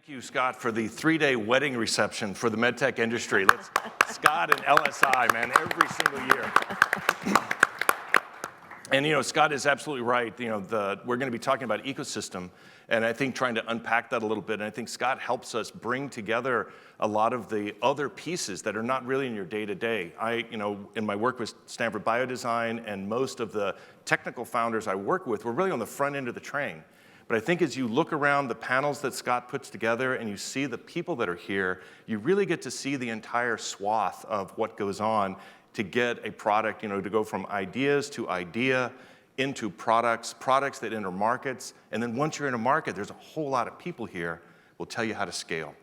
Thank you, Scott, for the 3-day wedding reception for the medtech industry. Scott and LSI, man, every single year. And Scott is absolutely right. We're going to be talking about ecosystem, and I think trying to unpack that a little bit. And I think Scott helps us bring together a lot of the other pieces that are not really in your day-to-day. In my work with Stanford Biodesign, and most of the technical founders I work with, we're really on the front end of the train. But I think as you look around the panels that Scott puts together and you see the people that are here, you really get to see the entire swath of what goes on to get a product, to go from ideas to idea into products that enter markets. And then once you're in a market, there's a whole lot of people here who will tell you how to scale.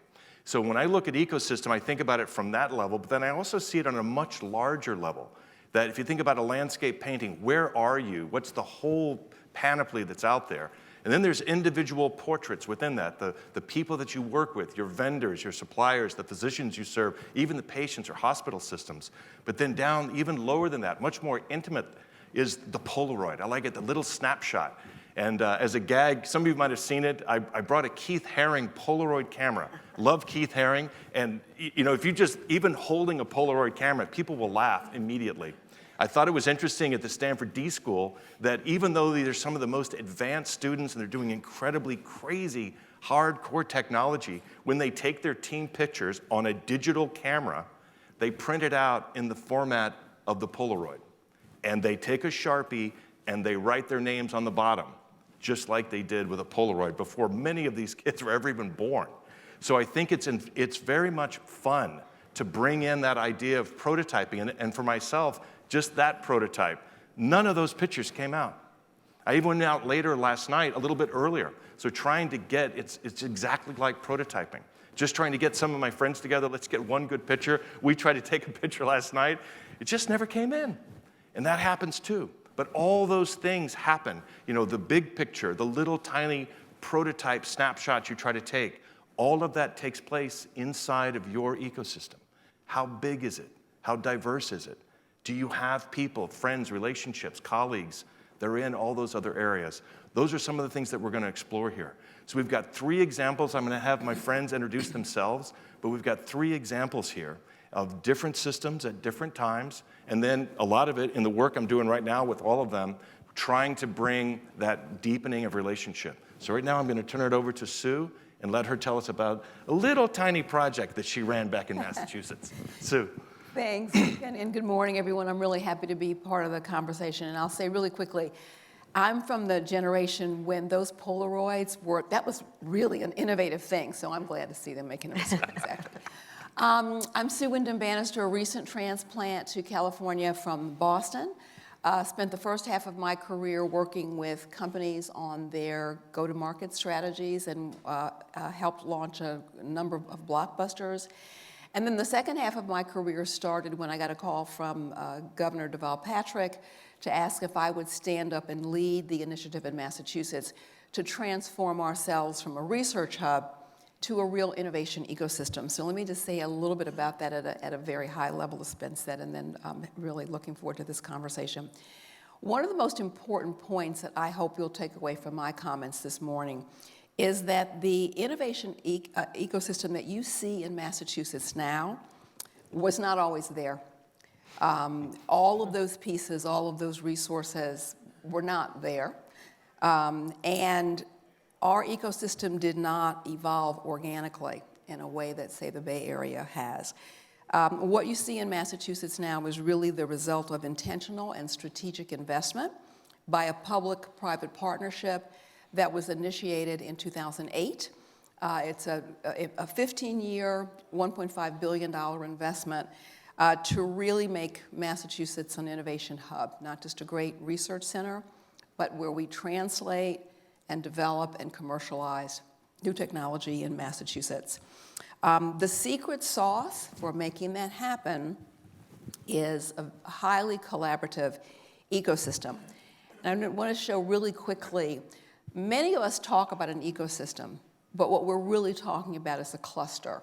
So when I look at ecosystem, I think about it from that level, but then I also see it on a much larger level. That if you think about a landscape painting, where are you? What's the whole panoply that's out there? And then there's individual portraits within that, the people that you work with, your vendors, your suppliers, the physicians you serve, even the patients or hospital systems. But then down even lower than that, much more intimate, is the Polaroid. I like it, the little snapshot. And as a gag, some of you might have seen it, I brought a Keith Haring Polaroid camera. Love Keith Haring. And if you just, even holding a Polaroid camera, people will laugh immediately. I thought it was interesting at the Stanford D School that even though these are some of the most advanced students and they're doing incredibly crazy, hardcore technology, when they take their team pictures on a digital camera, they print it out in the format of the Polaroid. And they take a Sharpie and they write their names on the bottom, just like they did with a Polaroid before many of these kids were ever even born. So I think it's very much fun to bring in that idea of prototyping. And for myself, just that prototype, none of those pictures came out. I even went out later last night, a little bit earlier. So trying to get, it's exactly like prototyping. Just trying to get some of my friends together, let's get one good picture. We tried to take a picture last night. It just never came in. And that happens too. But all those things happen. The big picture, the little tiny prototype snapshots you try to take, all of that takes place inside of your ecosystem. How big is it? How diverse is it? Do you have people, friends, relationships, colleagues that are in all those other areas? Those are some of the things that we're going to explore here. So we've got 3 examples. I'm going to have my friends introduce themselves, but we've got 3 examples here of different systems at different times, and then a lot of it in the work I'm doing right now with all of them, trying to bring that deepening of relationship. So right now I'm going to turn it over to Sue and let her tell us about a little tiny project that she ran back in Massachusetts. Sue. Thanks, and good morning, everyone. I'm really happy to be part of the conversation. And I'll say really quickly, I'm from the generation when those Polaroids that was really an innovative thing, so I'm glad to see them making them exactly. I'm Sue Windham-Bannister, a recent transplant to California from Boston. Spent the first half of my career working with companies on their go-to-market strategies and helped launch a number of blockbusters. And then the second half of my career started when I got a call from Governor Deval Patrick to ask if I would stand up and lead the initiative in Massachusetts to transform ourselves from a research hub to a real innovation ecosystem. So let me just say a little bit about that at a very high level, as Ben said, and then I'm really looking forward to this conversation. One of the most important points that I hope you'll take away from my comments this morning is that the innovation ecosystem that you see in Massachusetts now was not always there. All of those pieces, all of those resources were not there. And our ecosystem did not evolve organically in a way that, say, the Bay Area has. What you see in Massachusetts now is really the result of intentional and strategic investment by a public-private partnership that was initiated in 2008. It's a 15-year, $1.5 billion investment to really make Massachusetts an innovation hub, not just a great research center, but where we translate and develop and commercialize new technology in Massachusetts. The secret sauce for making that happen is a highly collaborative ecosystem. And I want to show really quickly, many of us talk about an ecosystem, but what we're really talking about is a cluster.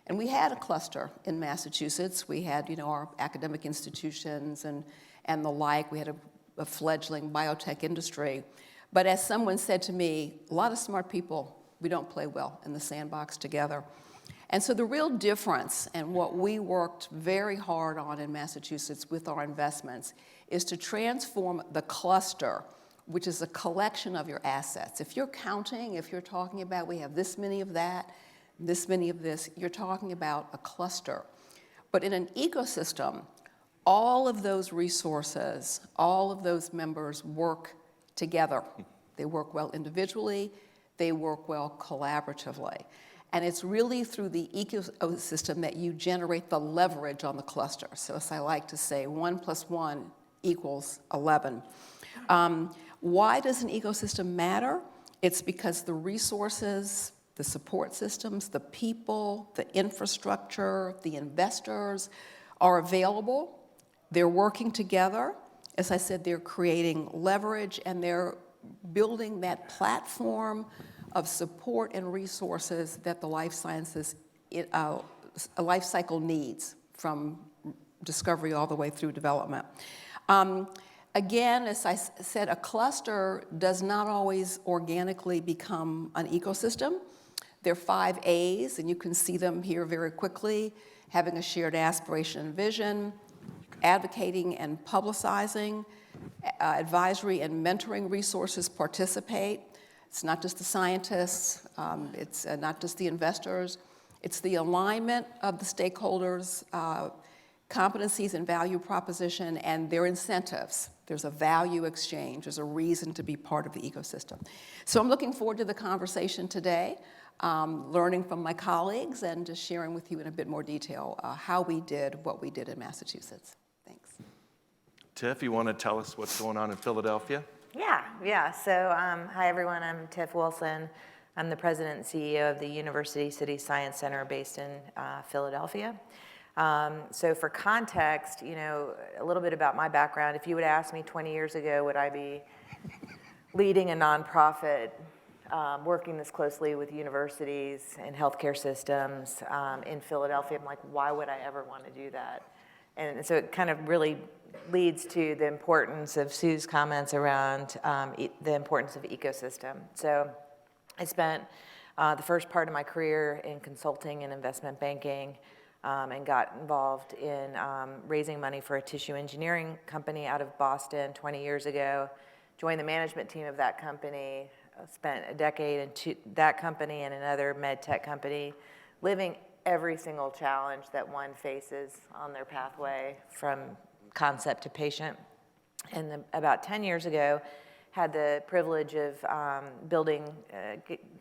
And we had a cluster in Massachusetts. We had, our academic institutions and the like. We had a fledgling biotech industry. But as someone said to me, a lot of smart people, We don't play well in the sandbox together. And so the real difference, and what we worked very hard on in Massachusetts with our investments, is to transform the cluster, which is a collection of your assets. If you're counting, if you're talking about we have this many of that, this many of this, you're talking about a cluster. But in an ecosystem, all of those resources, all of those members work together. They work well individually, they work well collaboratively. And it's really through the ecosystem that you generate the leverage on the cluster. So as I like to say, 1 + 1 = 11. Why does an ecosystem matter? It's because the resources, the support systems, the people, the infrastructure, the investors are available. They're working together. As I said, they're creating leverage, and they're building that platform of support and resources that the life sciences a life cycle needs, from discovery all the way through development. Again, as I said, a cluster does not always organically become an ecosystem. There are 5 A's, and you can see them here very quickly: having a shared aspiration and vision, advocating and publicizing, advisory and mentoring resources participate. It's not just the scientists, it's not just the investors, it's the alignment of the stakeholders, competencies and value proposition, and their incentives. There's a value exchange, there's a reason to be part of the ecosystem. So I'm looking forward to the conversation today, learning from my colleagues and just sharing with you in a bit more detail how we did what we did in Massachusetts. Thanks. Tiff, you want to tell us what's going on in Philadelphia? Yeah. So, hi everyone, I'm Tiff Wilson. I'm the president and CEO of the University City Science Center based in Philadelphia. So for context, a little bit about my background. If you would ask me 20 years ago, would I be leading a nonprofit, working this closely with universities and healthcare systems in Philadelphia, I'm like, why would I ever want to do that? And so it kind of really leads to the importance of Sue's comments around the importance of ecosystem. So I spent the first part of my career in consulting and investment banking, and got involved in raising money for a tissue engineering company out of Boston 20 years ago, joined the management team of that company, spent a decade in that company and another med tech company, living every single challenge that one faces on their pathway from concept to patient. And about 10 years ago, had the privilege of building,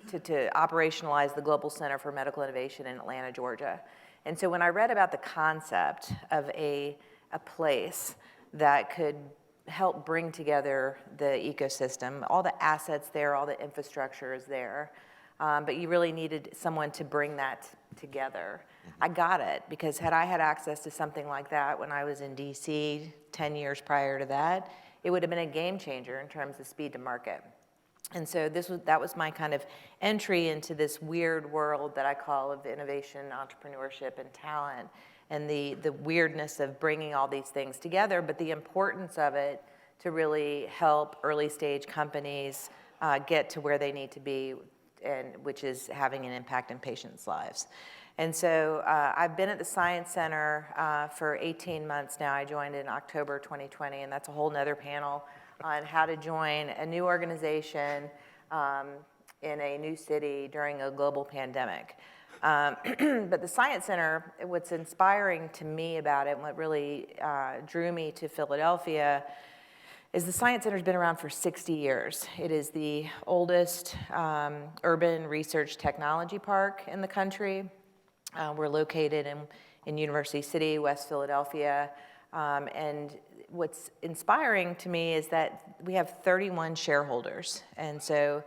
to operationalize the Global Center for Medical Innovation in Atlanta, Georgia. And so when I read about the concept of a place that could help bring together the ecosystem, all the assets there, all the infrastructure is there, but you really needed someone to bring that together. I got it, because had I had access to something like that when I was in DC 10 years prior to that, it would have been a game changer in terms of speed to market. And so that was my kind of entry into this weird world that I call of innovation, entrepreneurship, and talent, and the weirdness of bringing all these things together, but the importance of it to really help early stage companies get to where they need to be, and which is having an impact in patients' lives. And so I've been at the Science Center for 18 months now. I joined in October 2020, and that's a whole nother panel on how to join a new organization in a new city during a global pandemic. But the Science Center, what's inspiring to me about it, and what really drew me to Philadelphia, is the Science Center's been around for 60 years. It is the oldest urban research technology park in the country. We're located in University City, West Philadelphia, and what's inspiring to me is that we have 31 shareholders. And so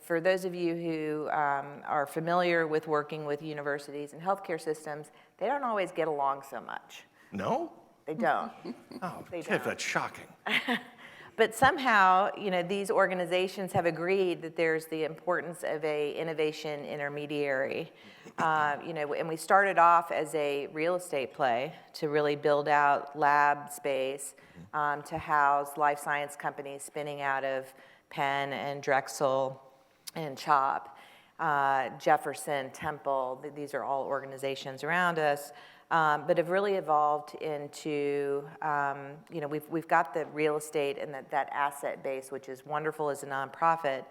for those of you who are familiar with working with universities and healthcare systems, they don't always get along so much. No? They don't. Oh, They Tiff, don't. that's shocking. But somehow, these organizations have agreed that there's the importance of a innovation intermediary. And we started off as a real estate play to really build out lab space to house life science companies spinning out of Penn and Drexel and CHOP. Jefferson, Temple, these are all organizations around us, but have really evolved into, we've got the real estate and that asset base, which is wonderful as a nonprofit,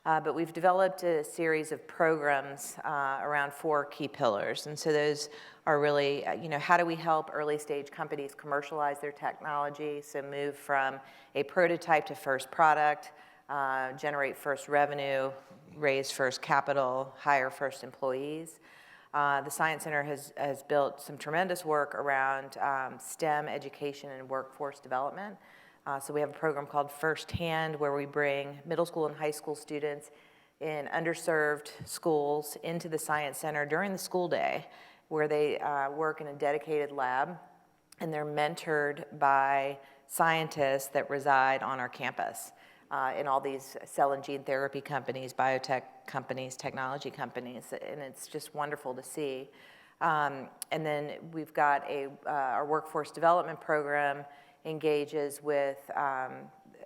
but we've developed a series of programs around 4 key pillars. And so those are really, how do we help early stage companies commercialize their technology, so move from a prototype to first product, generate first revenue, raise first capital, hire first employees. The Science Center has built some tremendous work around STEM education and workforce development. So we have a program called First Hand, where we bring middle school and high school students in underserved schools into the Science Center during the school day, where they work in a dedicated lab, and they're mentored by scientists that reside on our campus in all these cell and gene therapy companies, biotech companies, technology companies, and it's just wonderful to see. And then we've got our workforce development program engages with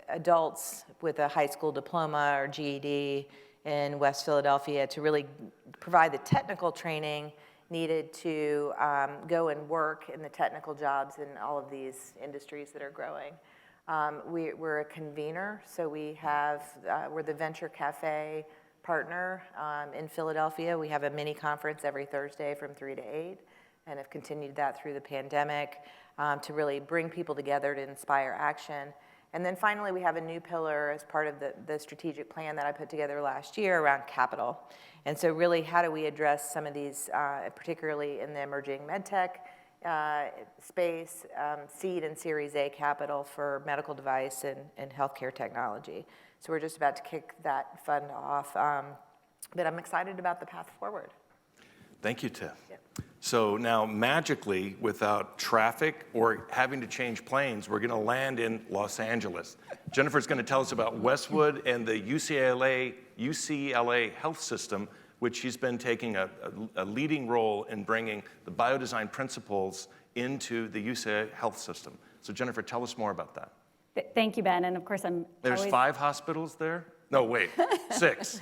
adults with a high school diploma or GED in West Philadelphia to really provide the technical training needed to go and work in the technical jobs in all of these industries that are growing. We're a convener, so we're the Venture Cafe partner in Philadelphia. We have a mini conference every Thursday from 3 to 8, and have continued that through the pandemic to really bring people together to inspire action. And then finally, we have a new pillar as part of the strategic plan that I put together last year around capital. And so really, how do we address some of these, particularly in the emerging medtech space, seed and Series A capital for medical device and healthcare technology. So we're just about to kick that fund off, but I'm excited about the path forward. Thank you, Tiff. Yep. So now, magically, without traffic or having to change planes, we're going to land in Los Angeles. Jennifer's going to tell us about Westwood and the UCLA health system, which she's been taking a leading role in bringing the biodesign principles into the UCLA health system. So Jennifer, tell us more about that. Thank you, Ben, and of course There's 5 hospitals there? No, wait, 6.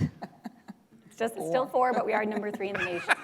It's still 4, but we are number 3 in the nation.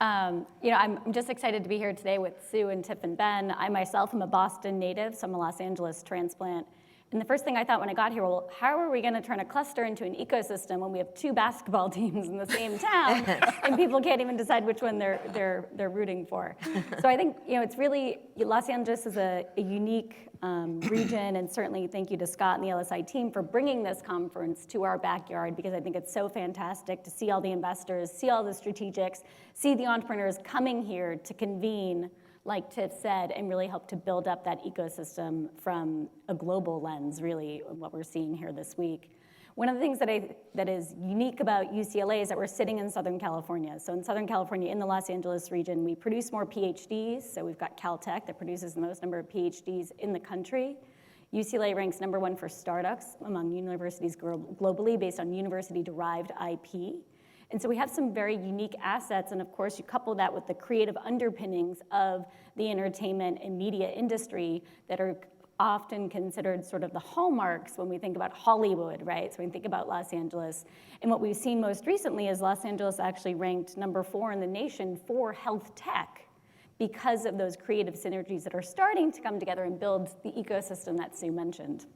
I'm just excited to be here today with Sue and Tiff and Ben. I myself am a Boston native, so I'm a Los Angeles transplant. And the first thing I thought when I got here, well, how are we going to turn a cluster into an ecosystem when we have 2 basketball teams in the same town and people can't even decide which one they're rooting for? So I think it's really, Los Angeles is a unique region, and certainly thank you to Scott and the LSI team for bringing this conference to our backyard, because I think it's so fantastic to see all the investors, see all the strategics, see the entrepreneurs coming here to convene, like Tiff said, and really help to build up that ecosystem from a global lens, really, what we're seeing here this week. One of the things that is unique about UCLA is that we're sitting in Southern California. So in Southern California, in the Los Angeles region, we produce more PhDs. So we've got Caltech that produces the most number of PhDs in the country. UCLA ranks number 1 for startups among universities globally based on university-derived IP. And so we have some very unique assets, and of course you couple that with the creative underpinnings of the entertainment and media industry that are often considered sort of the hallmarks when we think about Hollywood, right? So when we think about Los Angeles. And what we've seen most recently is Los Angeles actually ranked number 4 in the nation for health tech because of those creative synergies that are starting to come together and build the ecosystem that Sue mentioned.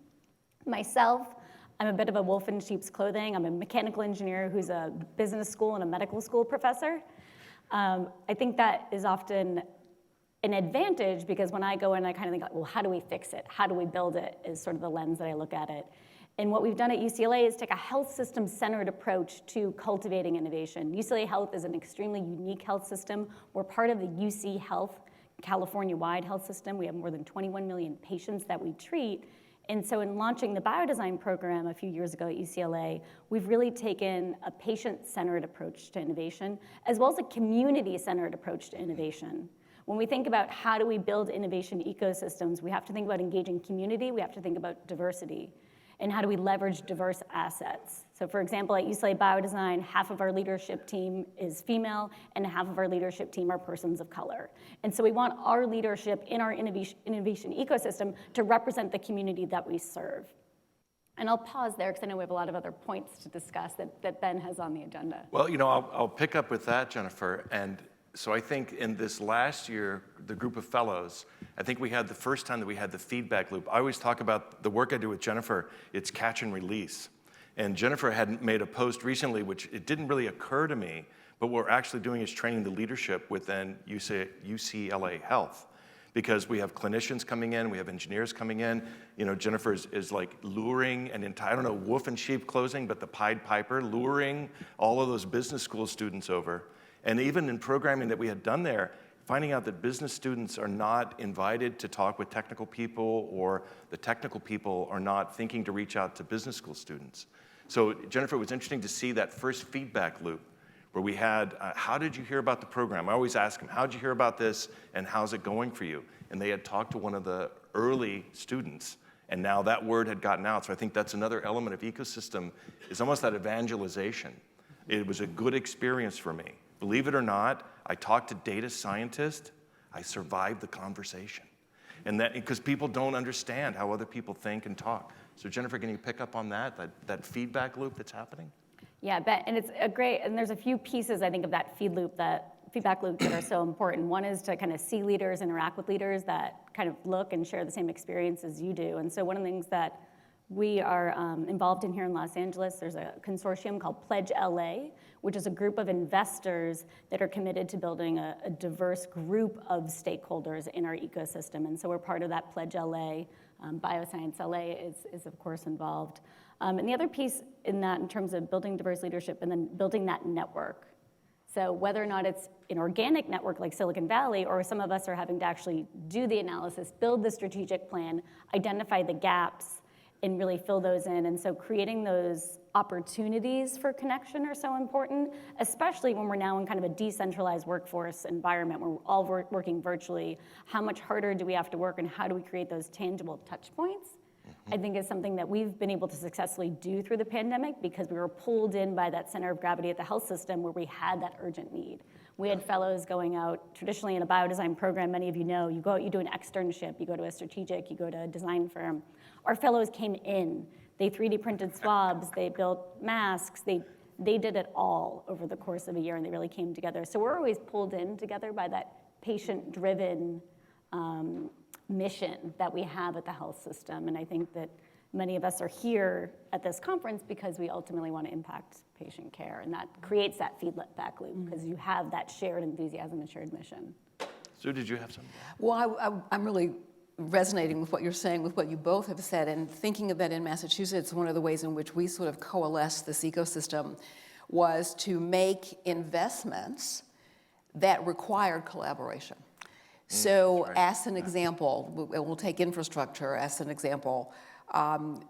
Myself, I'm a bit of a wolf in sheep's clothing. I'm a mechanical engineer who's a business school and a medical school professor. I think that is often an advantage, because when I go in, I kind of think, well, how do we fix it? How do we build it is sort of the lens that I look at it. And what we've done at UCLA is take a health system-centered approach to cultivating innovation. UCLA Health is an extremely unique health system. We're part of the UC Health California-wide health system. We have more than 21 million patients that we treat. And so in launching the Biodesign program a few years ago at UCLA, we've really taken a patient-centered approach to innovation, as well as a community-centered approach to innovation. When we think about how do we build innovation ecosystems, we have to think about engaging community, we have to think about diversity, and how do we leverage diverse assets. So for example, at UCLA Biodesign, half of our leadership team is female, and half of our leadership team are persons of color. And so we want our leadership in our innovation ecosystem to represent the community that we serve. And I'll pause there because I know we have a lot of other points to discuss that Ben has on the agenda. Well, I'll pick up with that, Jennifer. And so I think in this last year, the group of fellows, I think we had the first time that we had the feedback loop. I always talk about the work I do with Jennifer, it's catch and release. And Jennifer had made a post recently, which it didn't really occur to me, but what we're actually doing is training the leadership within UCLA Health. Because we have clinicians coming in, we have engineers coming in. Jennifer is like luring, and I don't know, wolf and sheep closing, but the Pied Piper, luring all of those business school students over. And even in programming that we had done there, finding out that business students are not invited to talk with technical people, or the technical people are not thinking to reach out to business school students. So Jennifer, it was interesting to see that first feedback loop where we had, how did you hear about the program? I always ask them, how did you hear about this, and how's it going for you? And they had talked to one of the early students, and now that word had gotten out. So I think that's another element of ecosystem, is almost that evangelization. It was a good experience for me. Believe it or not, I talked to data scientists, I survived the conversation. And that, because people don't understand how other people think and talk. So Jennifer, can you pick up on that feedback loop that's happening? Yeah, and it's a great, and there's a few pieces, I think, of that feedback loop that are so important. One is to kind of see leaders, interact with leaders that kind of look and share the same experience as you do. And so one of the things that we are involved in here in Los Angeles, there's a consortium called Pledge LA, which is a group of investors that are committed to building a diverse group of stakeholders in our ecosystem. And so we're part of that Pledge LA. Bioscience LA is of course involved. And the other piece in that, in terms of building diverse leadership and then building that network. So whether or not it's an organic network like Silicon Valley, or some of us are having to actually do the analysis, build the strategic plan, identify the gaps, and really fill those in. And so creating those opportunities for connection are so important, especially when we're now in kind of a decentralized workforce environment where we're all working virtually. How much harder do we have to work, and how do we create those tangible touch points? I think is something that we've been able to successfully do through the pandemic, because we were pulled in by that center of gravity at the health system where we had that urgent need. We had fellows going out, traditionally in a biodesign program, many of you know, you go out, you do an externship, you go to a strategic, you go to a design firm. Our fellows came in, they 3D printed swabs, they built masks, they did it all over the course of a year, and they really came together. So we're always pulled in together by that patient-driven mission that we have at the health system. And I think that many of us are here at this conference because we ultimately want to impact patient care, and that creates that feedback loop, because you have that shared enthusiasm and shared mission. Sue, did you have something? Well, I'm really resonating with what you're saying, with what you both have said, and thinking of that in Massachusetts, one of the ways in which we sort of coalesced this ecosystem was to make investments that required collaboration. So as an example, we'll take infrastructure as an example.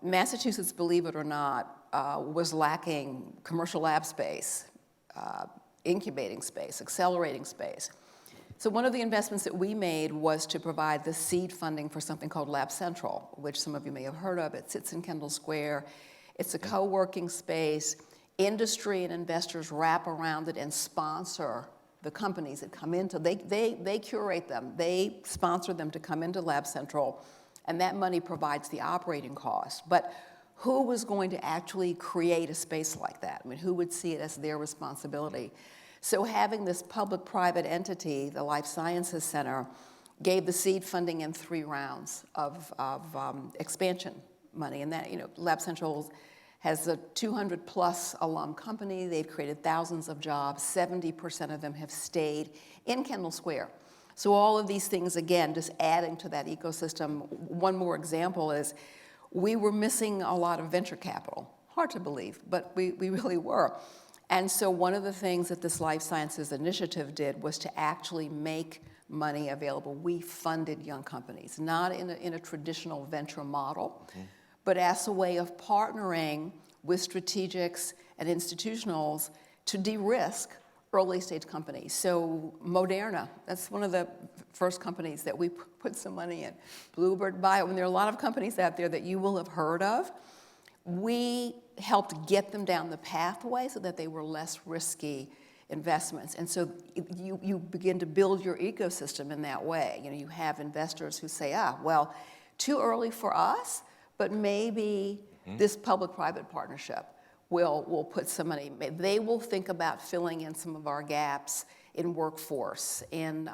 Massachusetts, believe it or not, was lacking commercial lab space, incubating space, accelerating space. So one of the investments that we made was to provide the seed funding for something called Lab Central, which some of you may have heard of. It sits in Kendall Square. It's a co-working space. Industry and investors wrap around it and sponsor the companies that come into, they curate them, they sponsor them to come into Lab Central, and that money provides the operating costs. But who was going to actually create a space like that? I mean, who would see it as their responsibility? So having this public-private entity, the Life Sciences Center, gave the seed funding in 3 rounds of expansion money, and that, Lab Central has a 200-plus alum company. They've created thousands of jobs. 70% of them have stayed in Kendall Square. So all of these things, again, just adding to that ecosystem. One more example is we were missing a lot of venture capital. Hard to believe, but we really were. And so one of the things that this Life Sciences Initiative did was to actually make money available. We funded young companies, not in a traditional venture model, but as a way of partnering with strategics and institutionals to de-risk early stage companies. So Moderna, that's one of the first companies that we put some money in. Bluebird Bio, and there are a lot of companies out there that you will have heard of. We helped get them down the pathway so that they were less risky investments. And so you begin to build your ecosystem in that way. You have investors who say, well, too early for us, but maybe This public-private partnership will put some money. They will think about filling in some of our gaps in workforce, in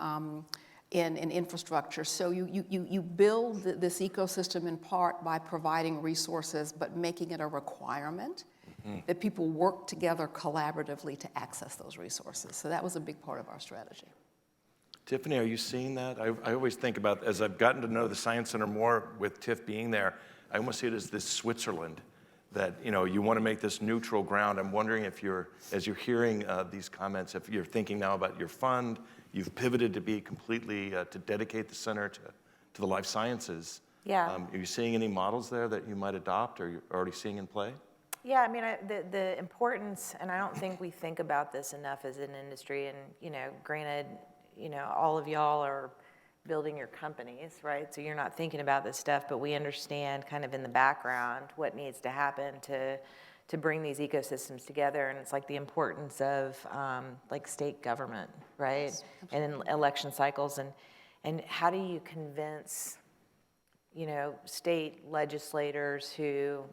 infrastructure. So you build this ecosystem in part by providing resources, but making it a requirement that people work together collaboratively to access those resources. So that was a big part of our strategy. Tiffany, are you seeing that? I always think about, as I've gotten to know the Science Center more with Tiff being there, I almost see it as this Switzerland that, you want to make this neutral ground. I'm wondering if as you're hearing these comments, if you're thinking now about your fund, you've pivoted to be completely, to dedicate the center to the life sciences. Yeah. Are you seeing any models there that you might adopt or you're already seeing in play? Yeah, I mean, the importance, and I don't think we think about this enough as an industry, and, granted, all of y'all are building your companies, right? So you're not thinking about this stuff, but we understand kind of in the background what needs to happen to bring these ecosystems together. And it's like the importance of like state government, right? Yes, and in election cycles, and how do you convince, state legislators who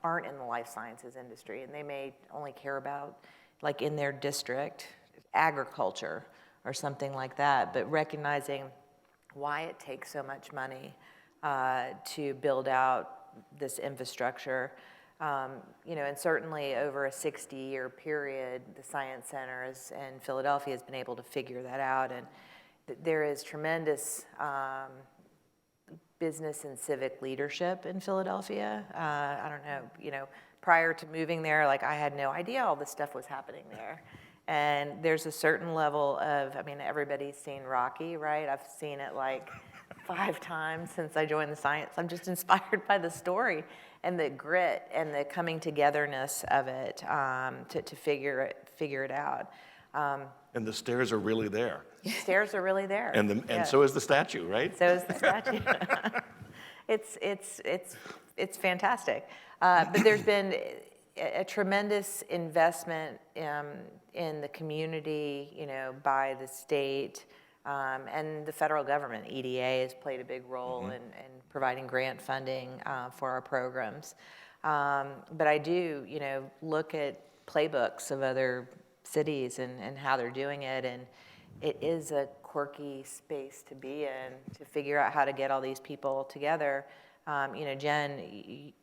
aren't in the life sciences industry, and they may only care about, like in their district, agriculture or something like that, but recognizing why it takes so much money to build out this infrastructure. And certainly over a 60-year period, the Science Center in Philadelphia has been able to figure that out, and there is tremendous business and civic leadership in Philadelphia. I don't know, prior to moving there, like I had no idea all this stuff was happening there. And there's a certain level of, everybody's seen Rocky, right? I've seen it like 5 times since I joined the science. I'm just inspired by the story and the grit and the coming togetherness of it to figure it out. And the stairs are really there. Stairs are really there. And so is the statue, right? So is the statue. It's fantastic. But there's been a tremendous investment in the community, by the state and the federal government. EDA has played a big role in providing grant funding for our programs. But I do, look at playbooks of other cities and how they're doing it, and it is a quirky space to be in to figure out how to get all these people together. Jen,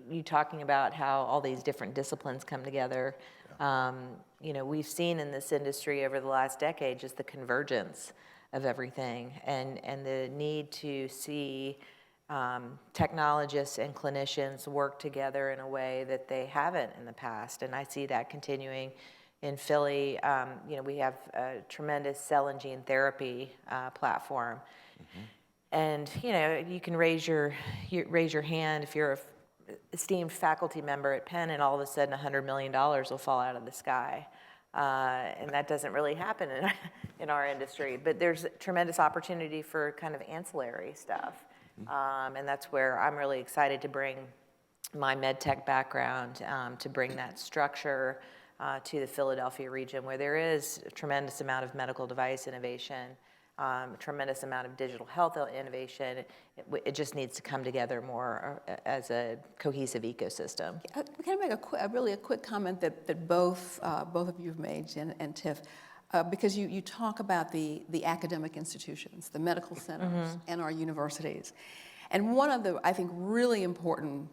you talking about how all these different disciplines come together. We've seen in this industry over the last decade just the convergence of everything and the need to see technologists and clinicians work together in a way that they haven't in the past. And I see that continuing in Philly. We have a tremendous cell and gene therapy platform. And, you can raise your hand if you're an esteemed faculty member at Penn, and all of a sudden $100 million will fall out of the sky. And that doesn't really happen in our industry. But there's tremendous opportunity for kind of ancillary stuff. And that's where I'm really excited to bring my med tech background, to bring that structure to the Philadelphia region, where there is a tremendous amount of medical device innovation, a tremendous amount of digital health innovation. It just needs to come together more as a cohesive ecosystem. Can I make a quick comment that both of you have made, Jen and Tiff, because you talk about the academic institutions, the medical centers, and our universities. And one of the, I think, really important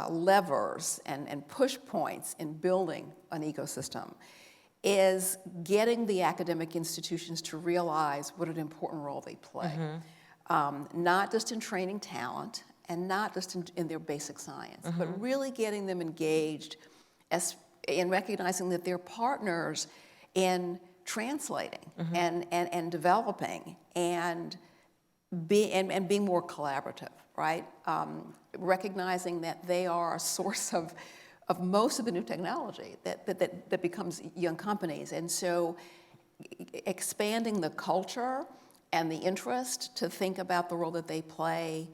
levers and push points in building an ecosystem is getting the academic institutions to realize what an important role they play, not just in training talent and not just in their basic science, but really getting them engaged in recognizing that they're partners in translating and developing and being more collaborative, right? Recognizing that they are a source of most of the new technology that becomes young companies. And so expanding the culture and the interest to think about the role that they play,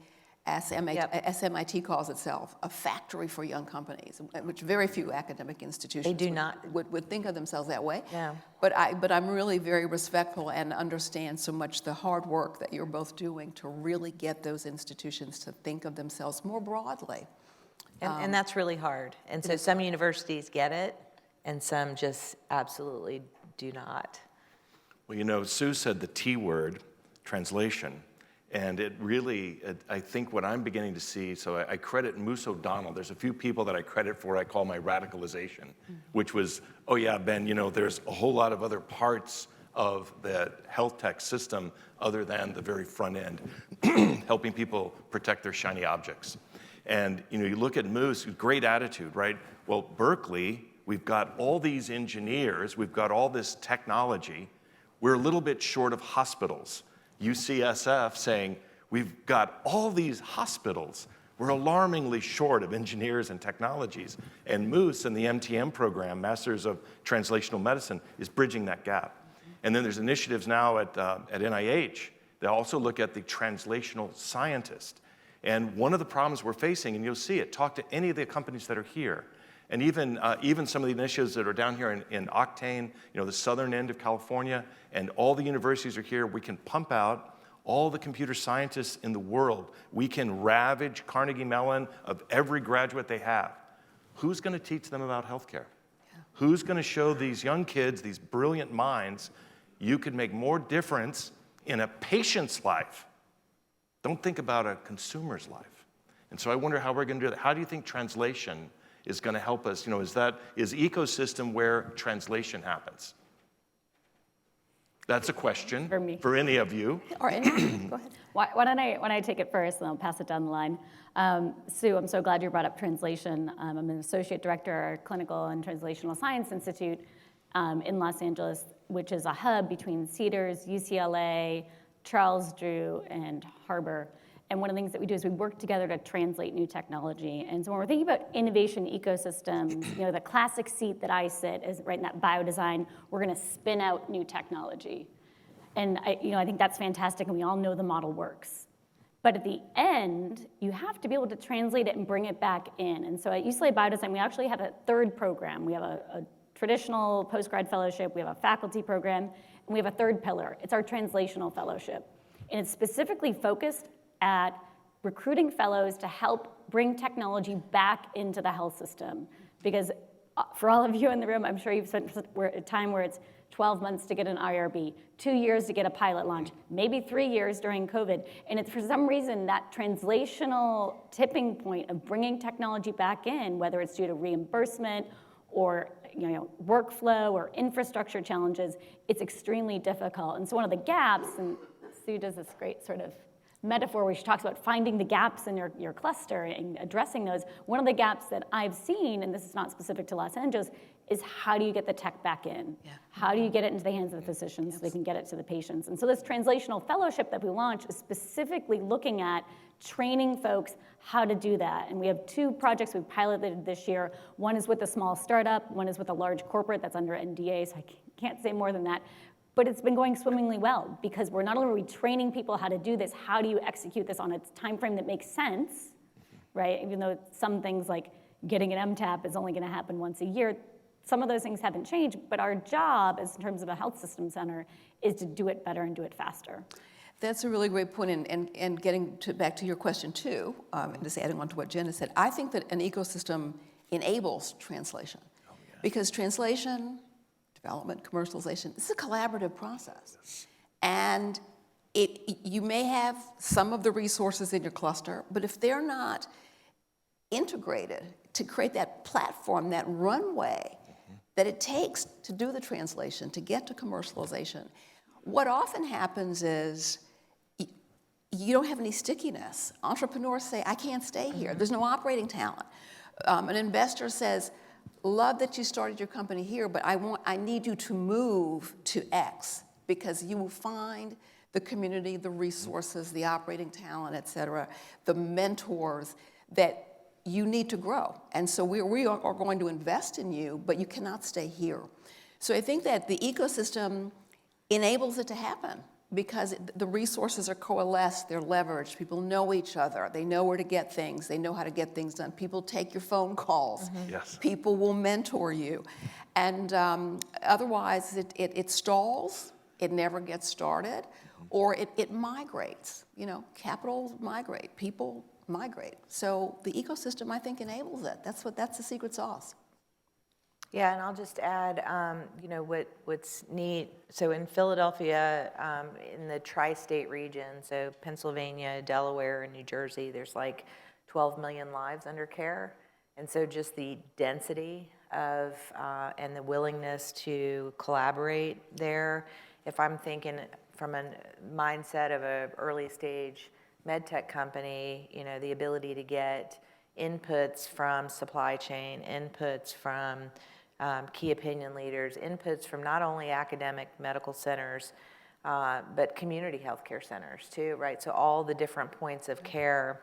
as MIT calls itself, a factory for young companies, which very few academic institutions would think of themselves that way. Yeah. But I'm really very respectful and understand so much the hard work that you're both doing to really get those institutions to think of themselves more broadly And that's really hard. And so some universities get it, and some just absolutely do not. Well, you know, Sue said the T word, translation, and it really, I think what I'm beginning to see, so I credit Moose O'Donnell. There's a few people that I credit for, I call my radicalization, which was, oh yeah, Ben, you know, there's a whole lot of other parts of the health tech system other than the very front end, helping people protect their shiny objects. And you know, you look at Moose, great attitude, right? Well, Berkeley, we've got all these engineers, we've got all this technology. We're a little bit short of hospitals. UCSF saying, we've got all these hospitals. We're alarmingly short of engineers and technologies. And Moose and the MTM program, Masters of Translational Medicine, is bridging that gap. And then there's initiatives now at NIH that also look at the translational scientist. And one of the problems we're facing, and you'll see it, talk to any of the companies that are here, and even some of the initiatives that are down here in Octane, you know, the southern end of California, and all the universities are here. We can pump out all the computer scientists in the world. We can ravage Carnegie Mellon of every graduate they have. Who's going to teach them about healthcare? Yeah. Who's going to show these young kids, these brilliant minds, you could make more difference in a patient's life? Don't think about a consumer's life. And so I wonder how we're going to do that. How do you think translation is going to help us? You know, is ecosystem where translation happens? That's a question for me, for any of you. Or anyone, go ahead. Why don't I take it first, and I'll pass it down the line. Sue, I'm so glad you brought up translation. I'm an associate director at our Clinical and Translational Science Institute in Los Angeles, which is a hub between Cedars, UCLA, Charles Drew, and Harbor. And one of the things that we do is we work together to translate new technology. And so when we're thinking about innovation ecosystems, you know, the classic seat that I sit is right in that Biodesign, we're going to spin out new technology. And I think that's fantastic, and we all know the model works. But at the end, you have to be able to translate it and bring it back in. And so at UCLA Biodesign, we actually have a third program. We have a traditional postgrad fellowship, we have a faculty program, and we have a third pillar. It's our translational fellowship. And it's specifically focused at recruiting fellows to help bring technology back into the health system. Because for all of you in the room, I'm sure you've spent a time where it's 12 months to get an IRB, 2 years to get a pilot launch, maybe 3 years during COVID. And it's for some reason that translational tipping point of bringing technology back in, whether it's due to reimbursement or workflow or infrastructure challenges, it's extremely difficult. And so one of the gaps, and Sue does this great sort of metaphor where she talks about finding the gaps in your cluster and addressing those. One of the gaps that I've seen, and this is not specific to Los Angeles, is how do you get the tech back in? Yeah. How do you get it into the hands of the physicians so they can get it to the patients? And so this translational fellowship that we launched is specifically looking at training folks how to do that. And we have 2 projects we've piloted this year. One is with a small startup, one is with a large corporate that's under NDA, so I can't say more than that. But it's been going swimmingly well, because we're not only are we training people how to do this, how do you execute this on a time frame that makes sense, right? Even though some things like getting an MTAP is only going to happen once a year, some of those things haven't changed, but our job as in terms of a health system center is to do it better and do it faster. That's a really great point, and getting back to your question too, and just adding on to what Jen has said, I think that an ecosystem enables translation. Oh, yeah. Because translation, development, commercialization, this is a collaborative process. Yes. And you may have some of the resources in your cluster, but if they're not integrated to create that platform, that runway that it takes to do the translation, to get to commercialization, what often happens is you don't have any stickiness. Entrepreneurs say, I can't stay here. There's no operating talent. An investor says, love that you started your company here, but I need you to move to X, because you will find the community, the resources, the operating talent, et cetera, the mentors that you need to grow. And so we are going to invest in you, but you cannot stay here. So I think that the ecosystem enables it to happen, because the resources are coalesced, they're leveraged, people know each other, they know where to get things, they know how to get things done. People take your phone calls. Mm-hmm. Yes. People will mentor you. And otherwise, it stalls, it never gets started, or it migrates. Capital migrate. People migrate. So the ecosystem, I think, enables it. That's the secret sauce. Yeah, and I'll just add, what's neat, so in Philadelphia, in the tri-state region, so Pennsylvania, Delaware, and New Jersey, there's like 12 million lives under care. And so just the density of, and the willingness to collaborate there, if I'm thinking from a mindset of an early stage med tech company, the ability to get inputs from supply chain, inputs from key opinion leaders, inputs from not only academic medical centers, but community healthcare centers too, right? So all the different points of care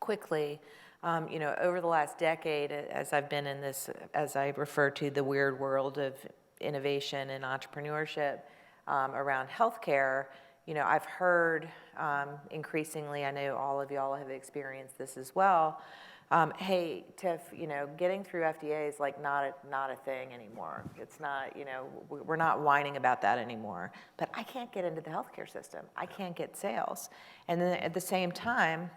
quickly. Over the last decade, as I've been in this, as I refer to the weird world of innovation and entrepreneurship around healthcare, I've heard increasingly, I know all of y'all have experienced this as well, hey, Tiff, getting through FDA is like not a thing anymore. It's not, we're not whining about that anymore. But I can't get into the healthcare system. I can't get sales. And then at the same time,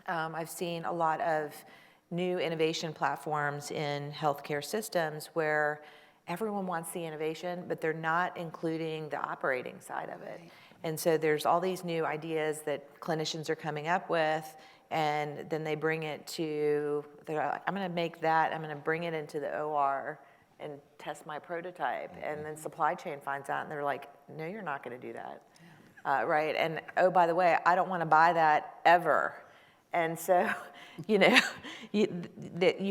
I've seen a lot of new innovation platforms in healthcare systems where everyone wants the innovation, but they're not including the operating side of it. And so there's all these new ideas that clinicians are coming up with, and then they bring it to, they're like, I'm going to make that, I'm going to bring it into the OR and test my prototype. And then supply chain finds out, and they're like, no, you're not going to do that. Right? And oh, by the way, I don't want to buy that ever. And so, you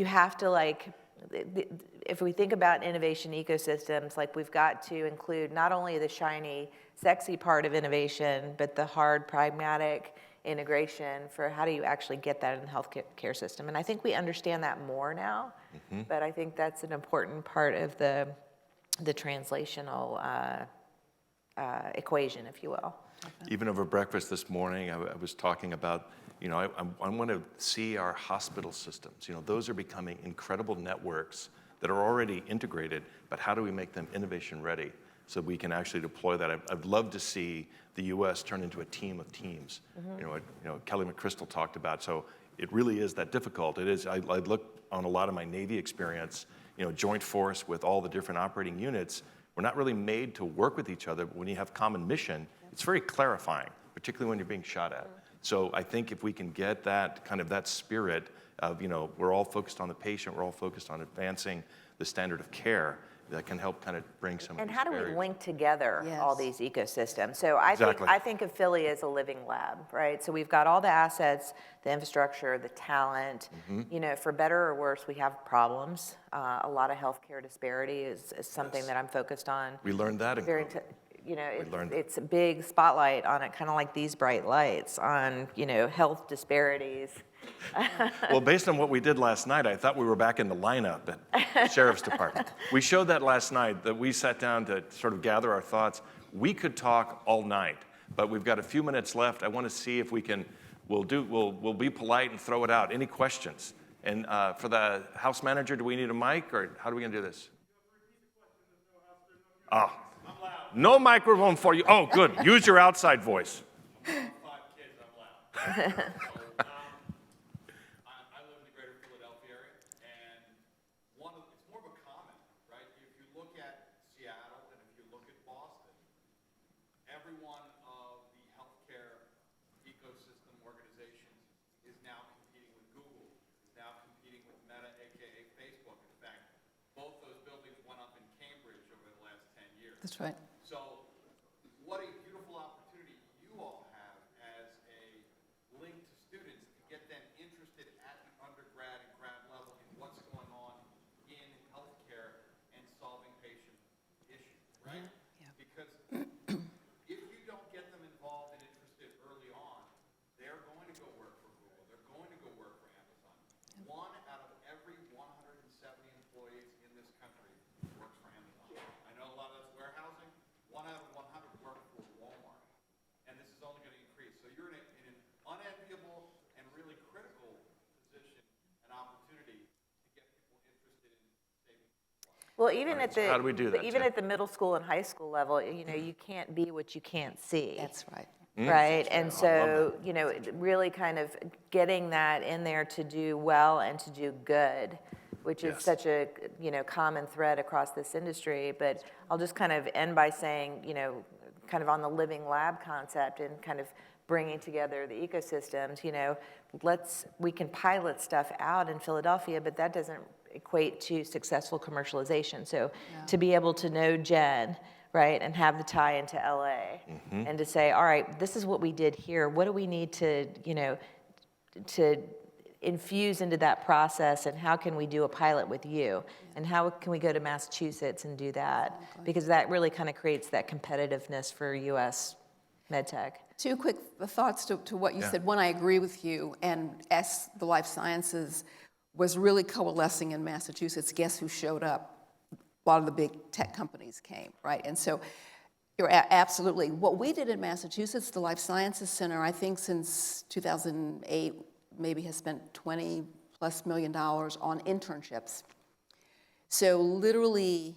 have to if we think about innovation ecosystems, we've got to include not only the shiny, sexy part of innovation, but the hard, pragmatic integration for how do you actually get that in the healthcare system. And I think we understand that more now, but I think that's an important part of the translational equation, if you will. Even over breakfast this morning, I was talking about, I want to see our hospital systems. Those are becoming incredible networks that are already integrated, but how do we make them innovation ready so we can actually deploy that? I'd love to see the U.S. turn into a team of teams. Kelly McChrystal talked about, so it really is that difficult. It is, I look on a lot of my Navy experience, joint force with all the different operating units. We're not really made to work with each other, but when you have common mission, it's very clarifying, particularly when you're being shot at. So I think if we can get that kind of that spirit of, we're all focused on the patient, we're all focused on advancing the standard of care, that can help kind of bring some of these how do we link together all these ecosystems? So Exactly. I think of Philly as a living lab, right? So we've got all the assets, the infrastructure, the talent. For better or worse, we have problems. A lot of healthcare disparity is something that I'm focused on. We learned that in COVID. It's a big spotlight on it, kind of like these bright lights on, health disparities. Well, based on what we did last night, I thought we were back in the lineup at the Sheriff's Department. We showed that last night, that we sat down to sort of gather our thoughts. We could talk all night, but we've got a few minutes left. I want to see if we can, we'll be polite and throw it out. Any questions? And for the House Manager, do we need a mic, or how are we going to do this? Oh. No microphone for you. Oh, good. Use your outside voice. 5 kids, I'm loud. I live in the greater Philadelphia area, and it's more of a comment, right? If you look at Seattle and if you look at Boston, every one of the healthcare ecosystem organizations is now competing with Google, is now competing with Meta, aka Facebook. In fact, both those buildings went up in Cambridge over the last 10 years. That's right. So what a beautiful opportunity you all have as a link to students to get them interested at the undergrad and grad level in what's going on in healthcare and solving patient issues, right? Yeah. Because if you don't get them involved and interested early on, they're going to go work for Google. They're going to go work for Amazon. 1 out of every 170 employees in this country works for Amazon. I know a lot of that's warehousing. 1 out of 100 work for Walmart, and this is only going to increase. So you're in an unenviable and really critical position and opportunity to get people interested in saving lives. Well, even at the how do we do that, even Tiff? at the middle school and high school level, you can't be what you can't see. That's right. right? And so, you know, really kind of getting that in there to do well and to do good, which is such a, you know, common thread across this industry. But I'll just kind of end by saying, you know, kind of on the living lab concept and kind of bringing together the ecosystems, you know, we can pilot stuff out in Philadelphia, but that doesn't equate to successful commercialization. So to be able to know Jen, right, and have the tie into LA, and to say, all right, this is what we did here. What do we need to, you know, to infuse into that process, and how can we do a pilot with you? And how can we go to Massachusetts and do that? Because that really kind of creates that competitiveness for U.S. medtech. Two quick thoughts to what you said. One, I agree with you, and as the life sciences was really coalescing in Massachusetts, guess who showed up? A lot of the big tech companies came, right? And so you're absolutely. What we did in Massachusetts, the Life Sciences Center, I think since 2008, maybe has spent $20+ million on internships. So literally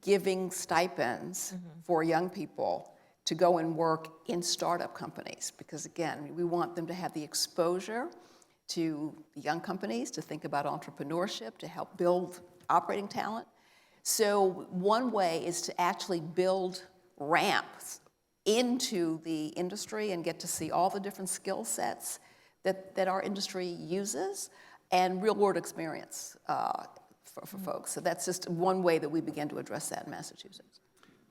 giving stipends for young people to go and work in startup companies, because again, we want them to have the exposure to the young companies, to think about entrepreneurship, to help build operating talent. So one way is to actually build ramps into the industry and get to see all the different skill sets that our industry uses, and real-world experience for folks. So that's just one way that we begin to address that in Massachusetts.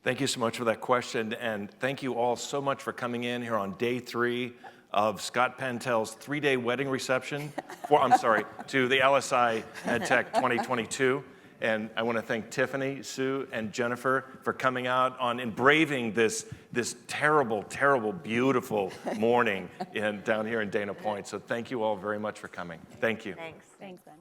Thank you so much for that question, and thank you all so much for coming in here on day 3 of Scott Pentel's 3-day wedding reception, to the LSI MedTech 2022. And I want to thank Tiffany, Sue, and Jennifer for coming out and braving this terrible, terrible, beautiful morning down here in Dana Point. So thank you all very much for coming. Thank you. Thanks. Thanks, Ben.